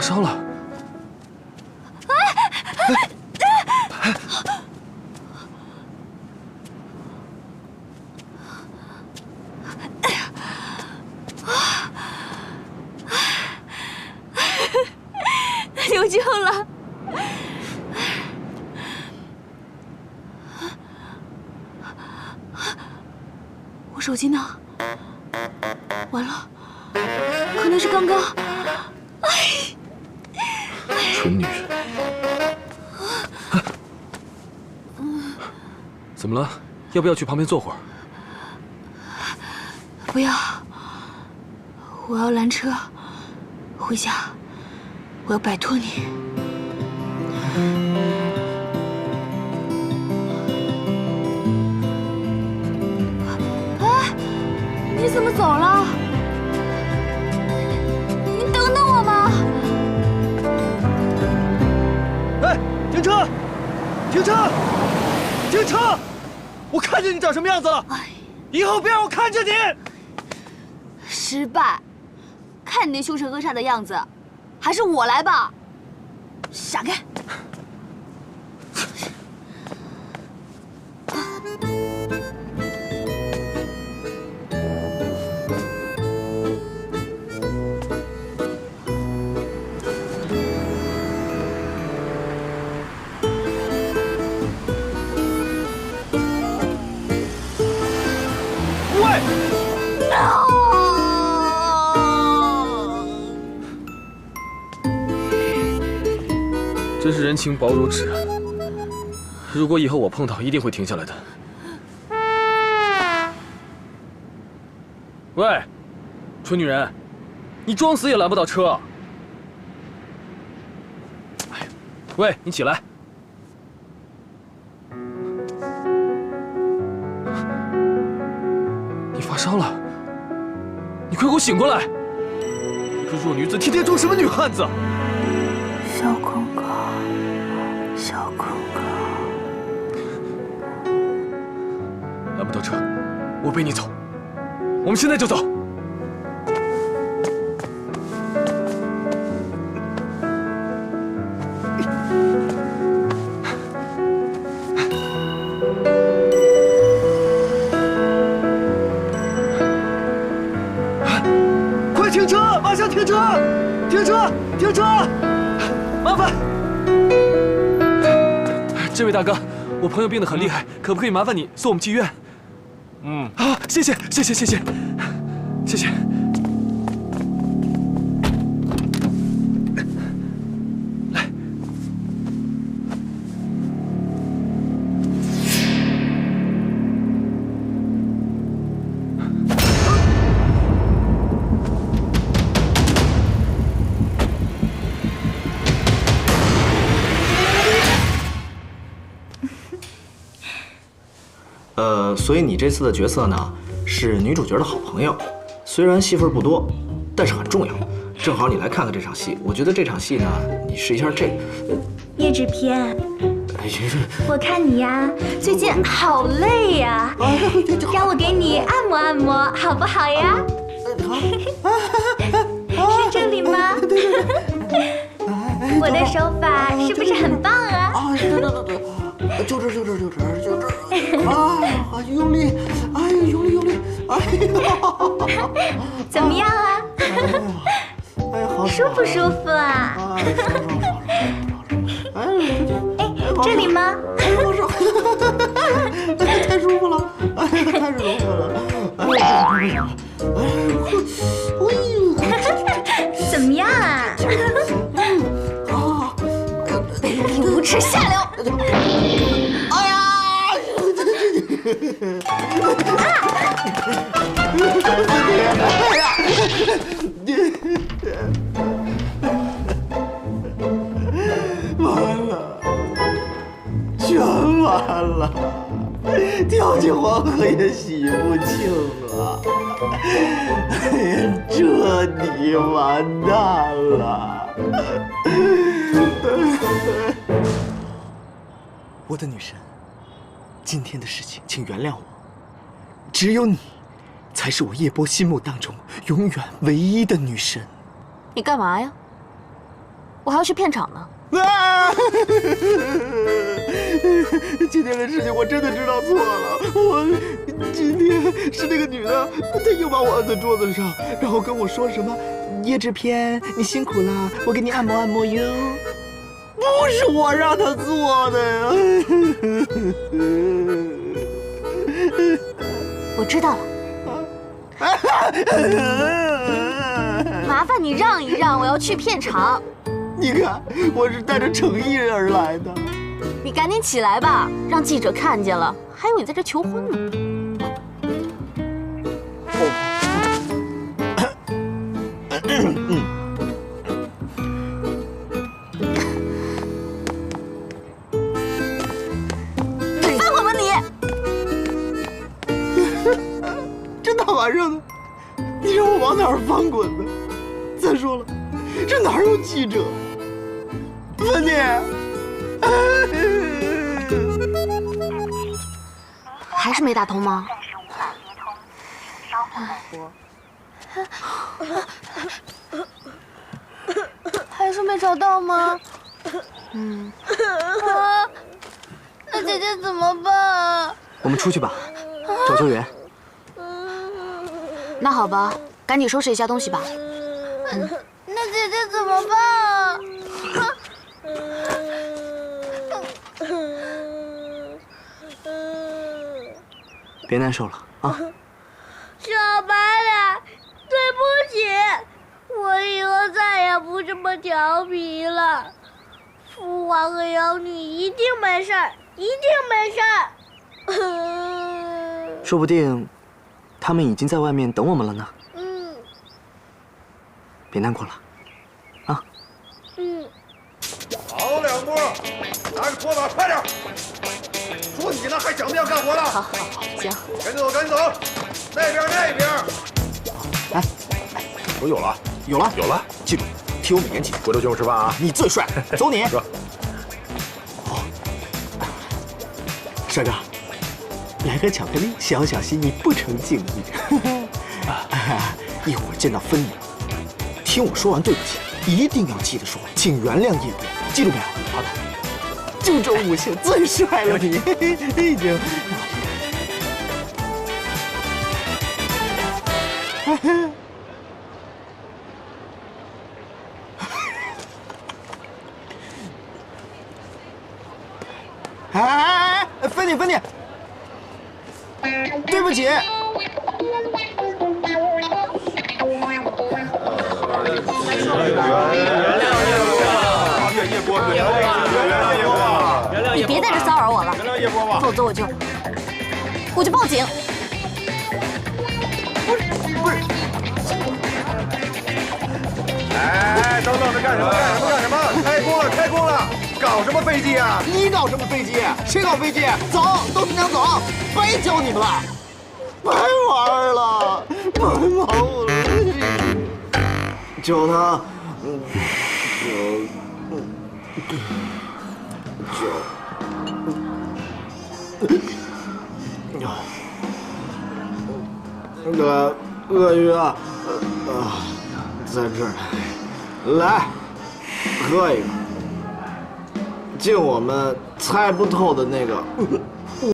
烧了！有救了！我手机呢？完了，可能是刚刚。蠢女人！怎么了？要不要去旁边坐会儿？不要，我要拦车回家，我要摆脱你。哎，你怎么走了？你等等我嘛！哎，停车！停车！停车！我看见你长什么样子了，以后别让我看见你。失败，看你那凶神恶煞的样子，还是我来吧。闪开！真是人情薄如纸。如果以后我碰到，一定会停下来的。喂，蠢女人，你装死也拦不到车。哎呀，喂，你起来！你发烧了，你快给我醒过来！这弱女子天天装什么女汉子？小空哥，小空哥，拦不到车，我背你走。我们现在就走。快停车！马上停车！停车！停车！麻烦。这位大哥，我朋友病得很厉害，可不可以麻烦你送我们去医院？好，谢谢，谢谢，谢谢，谢谢。来，所以你这次的角色呢，是女主角的好朋友，虽然戏份不多，但是很重要。正好你来看看这场戏，我觉得这场戏呢，你试一下这个。叶志偏，我看你呀，最近好累呀，让我给你按摩按摩，好不好呀？是这里吗？我的手法是不是很棒啊？对。就这，啊，用力，哎呀，用力，哎呀，怎么样啊？哎呀，好，舒不舒服啊？爽，哎，这里吗？哎，我爽，太舒服了，哎，太舒服了，怎么样啊？你无耻下流！哎呀！完了，全完了，跳进黄河也洗不清了，哎呀，彻底完蛋了。我的女神，今天的事情请原谅我，只有你才是我叶波心目当中永远唯一的女神。你干嘛呀？我还要去片场呢。啊！今天的事情我真的知道错了。今天是那个女的，她又把我摁在桌子上，然后跟我说什么“叶制片，你辛苦了，我给你按摩按摩哟”。不是我让她做的呀。我知道了。麻烦你让一让，我要去片场。你看，我是带着诚意而来的。你赶紧起来吧，让记者看见了，还以为你在这求婚呢。翻滚吧你！这大晚上的，你让我往哪儿翻滚呢？再说了，这哪有记者？芬妮，还是没打通吗？还是没找到吗？那姐姐怎么办？我们出去吧，找救援。那好吧，赶紧收拾一下东西吧。那姐姐怎么办啊？别难受了啊！小白脸，对不起，我以后再也不这么调皮了。父皇和妖女一定没事儿，一定没事儿。说不定他们已经在外面等我们了呢。别难过了，啊。好两波，拿个拖把，快点！说你呢，还想不想干活了？好，行。赶紧走，赶紧走，那边。哎，都有了，有了，记住，替我们严谨，回头请我吃饭啊！你最帅，走你。说，帅哥，来个巧克力，小小心意，不成敬意。一会儿见到芬妮，听我说完对不起，一定要记得说，请原谅叶哥，记住没有？好的。就这5星最帅了你，已经。哎，芬妮，对不起。你别在这骚扰我了，否则我就报警。不是。哎，等着干什么？开工了！搞什么飞机啊？你搞什么飞机？谁搞飞机？走，都警长走，白教你们了，白玩了，白忙活了。救他！鳄鱼啊，在这儿，来，喝一个，敬我们猜不透的那个